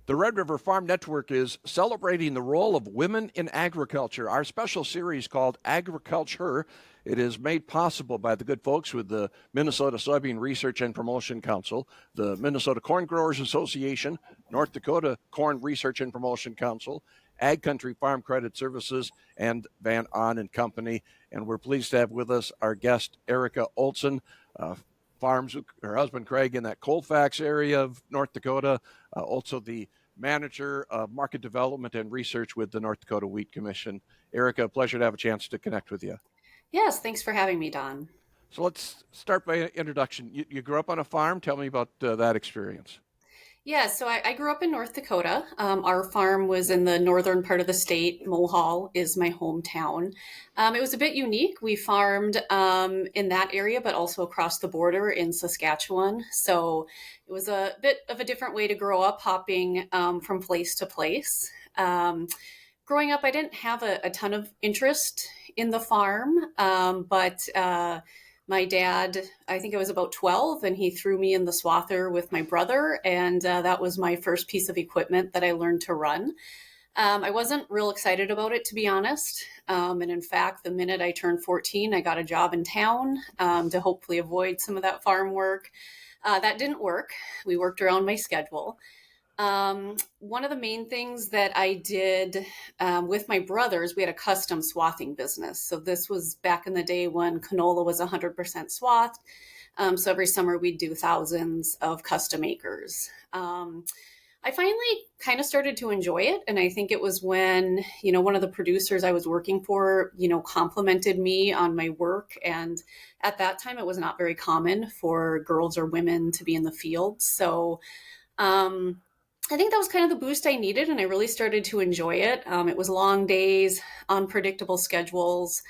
The Red River Farm Network is celebrating the role of women in agriculture. Our special series called Agriculture. It is made possible by the good folks with the Minnesota Soybean Research and Promotion Council, the Minnesota Corn Growers Association, North Dakota Corn Research and Promotion Council, Ag Country Farm Credit Services, and Van On and Company. And we're pleased to have with us our guest, Erica Olson, farms with her husband Craig in that Colfax area of North Dakota, also the manager of market development and research with the North Dakota Wheat Commission. Erica, a pleasure to have a chance to connect with you. Yes, thanks for having me, Don. So let's start by an introduction. You grew up on a farm. Tell me about that experience. Yeah, so I grew up in North Dakota. Our farm was in the northern part of the state. Mohall is my hometown. It was a bit unique. We farmed in that area, but also across the border in Saskatchewan. So it was a bit of a different way to grow up, hopping from place to place. Growing up, I didn't have a ton of interest in the farm, but my dad, I think I was about 12, and he threw me in the swather with my brother, and that was my first piece of equipment that I learned to run. I wasn't real excited about it, to be honest. And in fact, the minute I turned 14, I got a job in town to hopefully avoid some of that farm work. That didn't work. We worked around my schedule. One of the main things that I did with my brothers, we had a custom swathing business. So this was back in the day when canola was 100% swathed. So every summer we'd do thousands of custom acres. I finally kind of started to enjoy it. And I think it was when, one of the producers I was working for, complimented me on my work. And at that time, it was not very common for girls or women to be in the field. So, I think that was kind of the boost I needed, and I really started to enjoy it. It was long days, unpredictable schedules.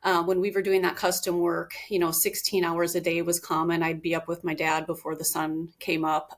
When we were doing that custom work, 16 hours a day was common. I'd be up with my dad before the sun came up.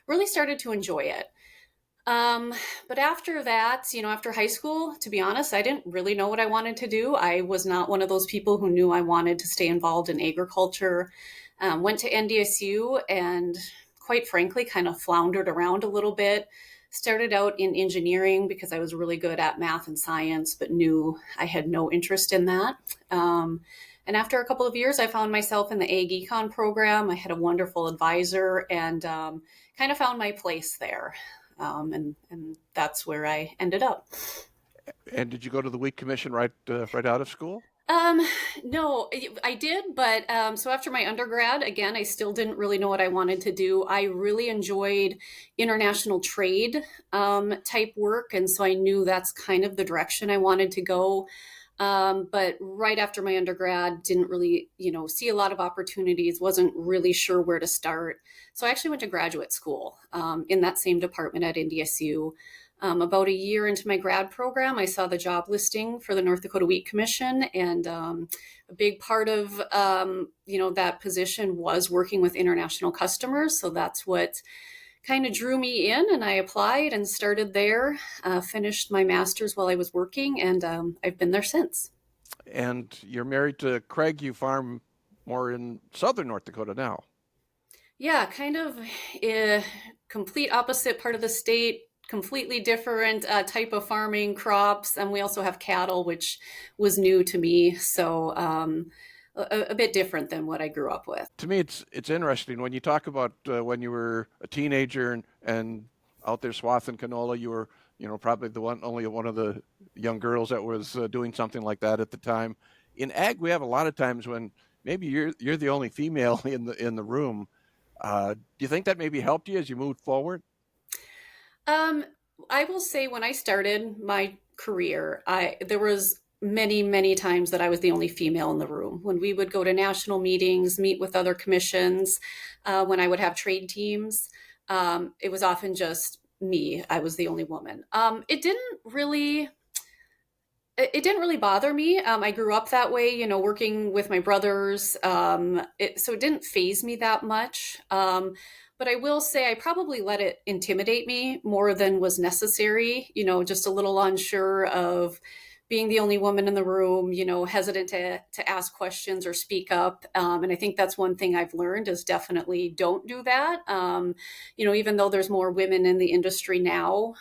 Really started to enjoy it. But after that, after high school, to be honest, I didn't really know what I wanted to do. I was not one of those people who knew I wanted to stay involved in agriculture. Went to NDSU and quite frankly, kind of floundered around a little bit. Started out in engineering because I was really good at math and science, but knew I had no interest in that. And after a couple of years, I found myself in the Ag Econ program. I had a wonderful advisor and kind of found my place there. And that's where I ended up. And did you go to the Wheat Commission right out of school? No, I did, but so after my undergrad, again, I still didn't really know what I wanted to do. I really enjoyed international trade type work, and so I knew that's kind of the direction I wanted to go. But right after my undergrad, didn't really, see a lot of opportunities, wasn't really sure where to start. So I actually went to graduate school in that same department at NDSU. About a year into my grad program, I saw the job listing for the North Dakota Wheat Commission, and a big part of that position was working with international customers. So that's what kind of drew me in, and I applied and started there. Finished my master's while I was working, and I've been there since. And you're married to Craig. You farm more in southern North Dakota now. Yeah, kind of a complete opposite part of the state. Completely different type of farming, crops, and we also have cattle, which was new to me. So a bit different than what I grew up with. To me, it's interesting when you talk about when you were a teenager and out there swathing canola. You were probably only one of the young girls that was doing something like that at the time. In ag, we have a lot of times when maybe you're the only female in the room. Do you think that maybe helped you as you moved forward? I will say when I started my career, there was many times that I was the only female in the room. When we would go to national meetings, meet with other commissions, when I would have trade teams, it was often just me. I was the only woman. It didn't really bother me. I grew up that way, working with my brothers. So it didn't faze me that much. But I will say I probably let it intimidate me more than was necessary, just a little unsure of being the only woman in the room, hesitant to ask questions or speak up. And I think that's one thing I've learned is definitely don't do that. Even though there's more women in the industry now,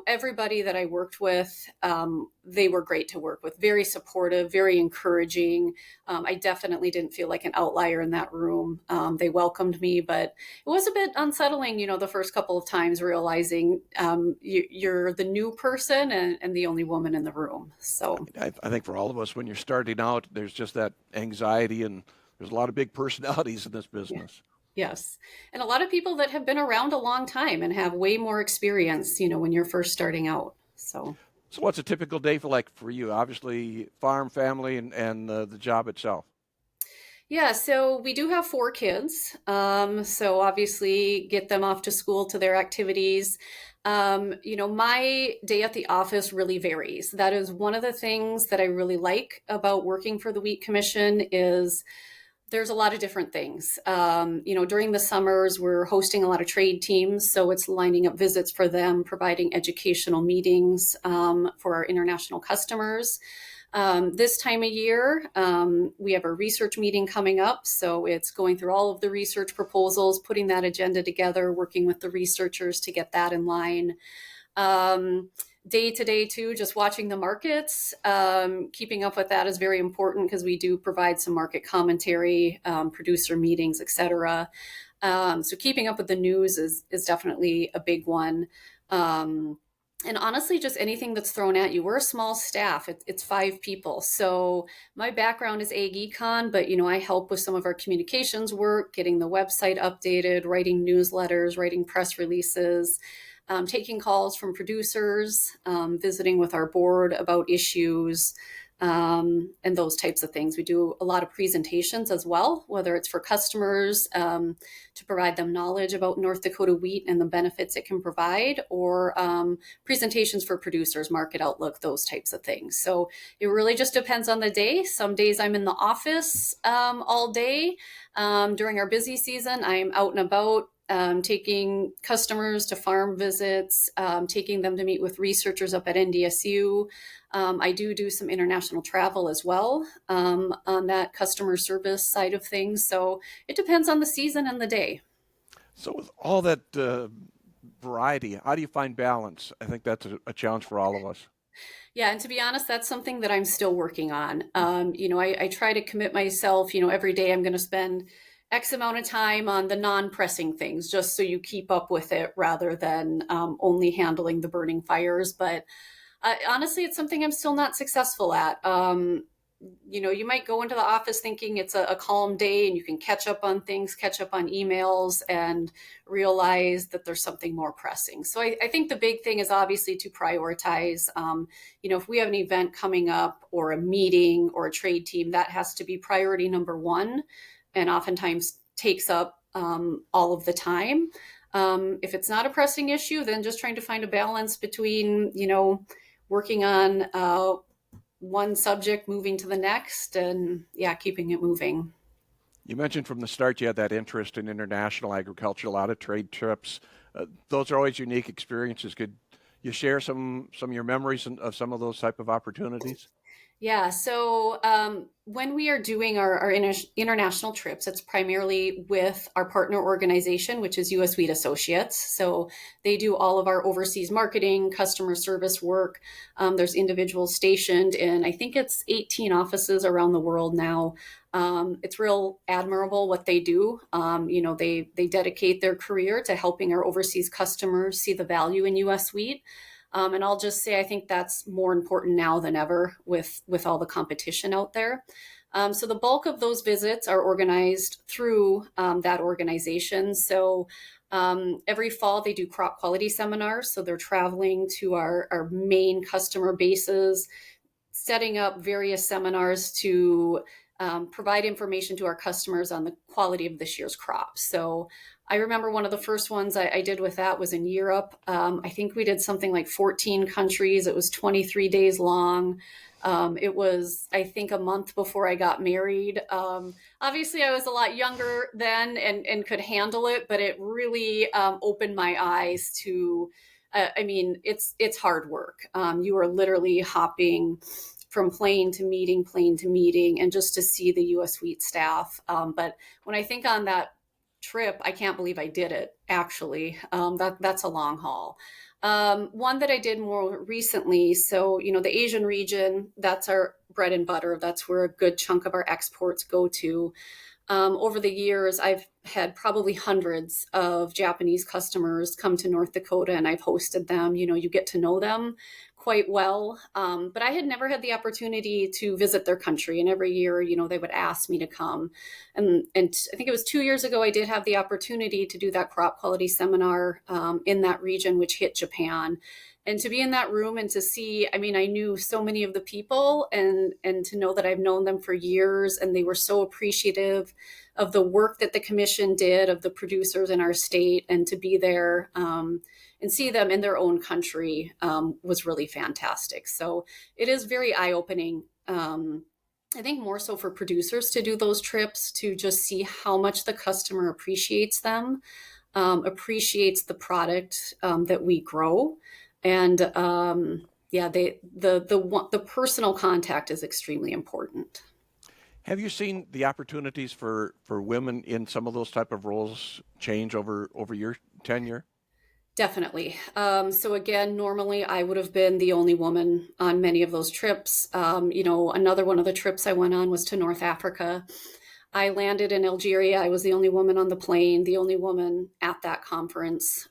everybody that I worked with, they were great to work with, very supportive, very encouraging. I definitely didn't feel like an outlier in that room. They welcomed me, but it was a bit unsettling, the first couple of times realizing you're the new person and the only woman in the room. So I think for all of us, when you're starting out, there's just that anxiety, and there's a lot of big personalities in this business. yes. And a lot of people that have been around a long time and have way more experience, when you're first starting out. So what's a typical day for you? Obviously, farm, family, and the job itself. Yeah, so we do have 4 kids. So obviously get them off to school to their activities. My day at the office really varies. That is one of the things that I really like about working for the Wheat Commission is there's a lot of different things. During the summers, we're hosting a lot of trade teams. So it's lining up visits for them, providing educational meetings for our international customers. This time of year, we have a research meeting coming up. So it's going through all of the research proposals, putting that agenda together, working with the researchers to get that in line. Day to day too, just watching the markets, keeping up with that is very important because we do provide some market commentary, producer meetings, etc. So keeping up with the news is definitely a big one. And honestly, just anything that's thrown at you. We're a small staff. It's 5 people. So my background is ag econ, but I help with some of our communications work, getting the website updated, writing newsletters, writing press releases, taking calls from producers, visiting with our board about issues, and those types of things. We do a lot of presentations as well, whether it's for customers to provide them knowledge about North Dakota wheat and the benefits it can provide, or presentations for producers, market outlook, those types of things. So it really just depends on the day. Some days I'm in the office all day. During our busy season, I'm out and about, taking customers to farm visits, taking them to meet with researchers up at NDSU. I do some international travel as well on that customer service side of things. So it depends on the season and the day. So with all that variety, how do you find balance? I think that's a challenge for all of us. Yeah, and to be honest, that's something that I'm still working on. I try to commit myself, every day I'm going to spend X amount of time on the non-pressing things, just so you keep up with it rather than only handling the burning fires. But honestly, it's something I'm still not successful at. You might go into the office thinking it's a calm day and you can catch up on things, catch up on emails, and realize that there's something more pressing. So I think the big thing is obviously to prioritize. If we have an event coming up or a meeting or a trade team, that has to be priority number one, and oftentimes takes up all of the time. If it's not a pressing issue, then just trying to find a balance between, working on one subject, moving to the next, and keeping it moving. You mentioned from the start you had that interest in international agriculture, a lot of trade trips. Those are always unique experiences. Could you share some of your memories of some of those type of opportunities? Yeah, so when we are doing our international trips, it's primarily with our partner organization, which is U.S. Wheat Associates. So they do all of our overseas marketing, customer service work. There's individuals stationed in, I think it's 18 offices around the world now. It's real admirable what they do. They dedicate their career to helping our overseas customers see the value in U.S. wheat. And I'll just say, I think that's more important now than ever with all the competition out there. So the bulk of those visits are organized through that organization. So every fall they do crop quality seminars. So they're traveling to our main customer bases, setting up various seminars to provide information to our customers on the quality of this year's crop. So I remember one of the first ones I did with that was in Europe. I think we did something like 14 countries. It was 23 days long. It was, I think, a month before I got married. Obviously, I was a lot younger then and could handle it, but it really opened my eyes to I mean, it's hard work. You are literally hopping from plane to meeting, and just to see the U.S. wheat staff. But when I think on that trip, I can't believe I did it. Actually, that's a long haul. One that I did more recently. So, the Asian region, that's our bread and butter. That's where a good chunk of our exports go to. Over the years, I've had probably hundreds of Japanese customers come to North Dakota, and I've hosted them. You get to know them quite well. But I had never had the opportunity to visit their country. And every year, they would ask me to come. And I think it was 2 years ago, I did have the opportunity to do that crop quality seminar in that region, which hit Japan. And to be in that room and to see, I mean, I knew so many of the people, and to know that I've known them for years, and they were so appreciative of the work that the commission did, of the producers in our state, and to be there and see them in their own country was really fantastic. So it is very eye-opening. I think more so for producers to do those trips, to just see how much the customer appreciates them, appreciates the product that we grow. And the personal contact is extremely important. Have you seen the opportunities for women in some of those type of roles change over your tenure? Definitely. So again, normally I would have been the only woman on many of those trips. Another one of the trips I went on was to North Africa. I landed in Algeria. I was the only woman on the plane, the only woman at that conference.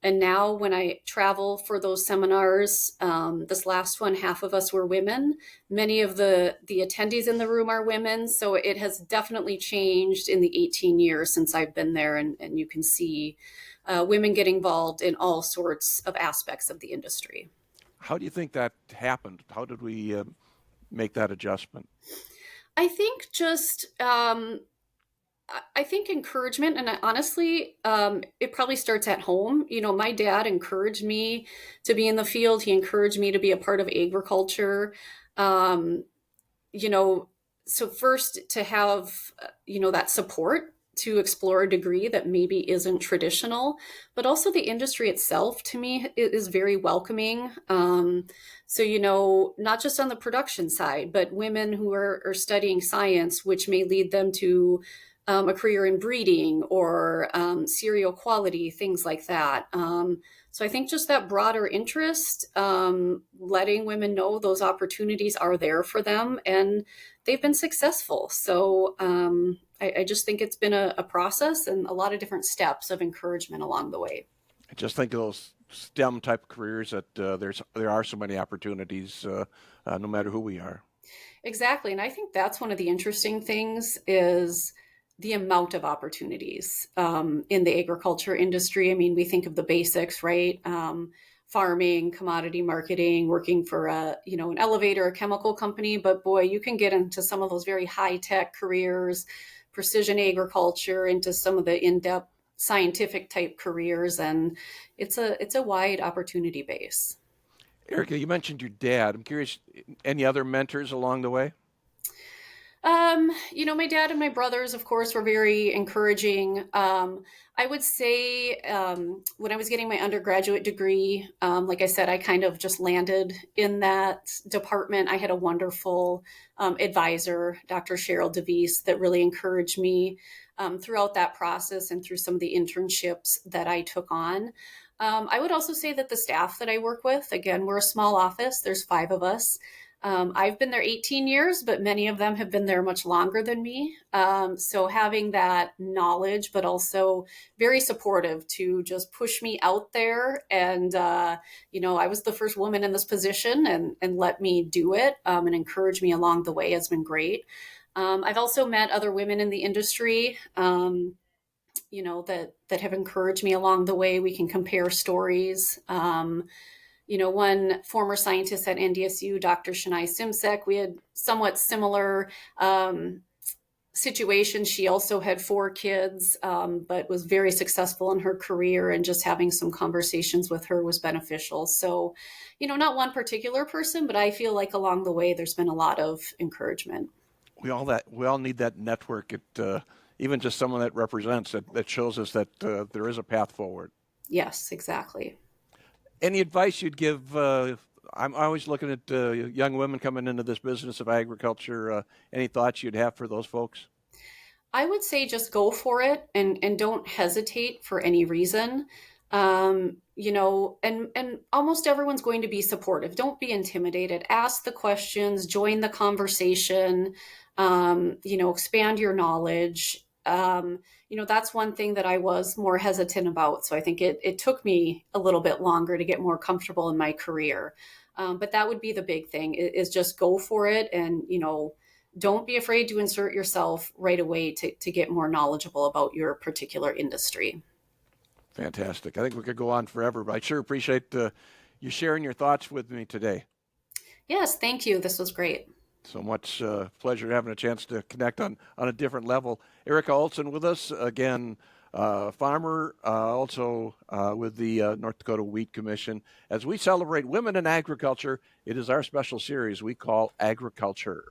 And now when I travel for those seminars, this last one, half of us were women. Many of the attendees in the room are women. So it has definitely changed in the 18 years since I've been there. And you can see women get involved in all sorts of aspects of the industry. How do you think that happened? How did we make that adjustment? I think just... I think encouragement, and honestly, it probably starts at home. My dad encouraged me to be in the field. He encouraged me to be a part of agriculture. So first to have, that support to explore a degree that maybe isn't traditional, but also the industry itself to me is very welcoming. So, not just on the production side, but women who are studying science, which may lead them to a career in breeding or cereal quality, things like that. So I think just that broader interest, letting women know those opportunities are there for them, and they've been successful. So I just think it's been a process and a lot of different steps of encouragement along the way. I just think of those STEM type careers that there are so many opportunities, no matter who we are. Exactly. And I think that's one of the interesting things is the amount of opportunities in the agriculture industry. I mean, we think of the basics, right? Farming, commodity marketing, working for an elevator, a chemical company. But boy, you can get into some of those very high-tech careers, precision agriculture, into some of the in-depth scientific type careers. And it's a wide opportunity base. Erica, you mentioned your dad. I'm curious, any other mentors along the way? My dad and my brothers, of course, were very encouraging. I would say when I was getting my undergraduate degree, like I said, I kind of just landed in that department. I had a wonderful advisor, Dr. Cheryl DeVise, that really encouraged me throughout that process and through some of the internships that I took on. I would also say that the staff that I work with, again, we're a small office. There's 5 of us. I've been there 18 years, but many of them have been there much longer than me. So having that knowledge, but also very supportive to just push me out there. And, I was the first woman in this position and let me do it and encourage me along the way has been great. I've also met other women in the industry, that have encouraged me along the way. We can compare stories. One former scientist at NDSU, Dr. Shania Simsek, we had somewhat similar situations. She also had 4 kids, but was very successful in her career, and just having some conversations with her was beneficial. So, not one particular person, but I feel like along the way, there's been a lot of encouragement. We all need that network. Even just someone that represents that shows us that there is a path forward. Yes, exactly. Any advice you'd give? I'm always looking at young women coming into this business of agriculture. Any thoughts you'd have for those folks? I would say just go for it and don't hesitate for any reason. And almost everyone's going to be supportive. Don't be intimidated. Ask the questions, join the conversation, expand your knowledge. That's one thing that I was more hesitant about. So I think it took me a little bit longer to get more comfortable in my career. But that would be the big thing is just go for it and, don't be afraid to insert yourself right away to get more knowledgeable about your particular industry. Fantastic. I think we could go on forever, but I sure appreciate you sharing your thoughts with me today. Yes, thank you. This was great. So much pleasure having a chance to connect on a different level. Erica Olson with us, again, farmer, also with the North Dakota Wheat Commission. As we celebrate women in agriculture, it is our special series we call Agriculture.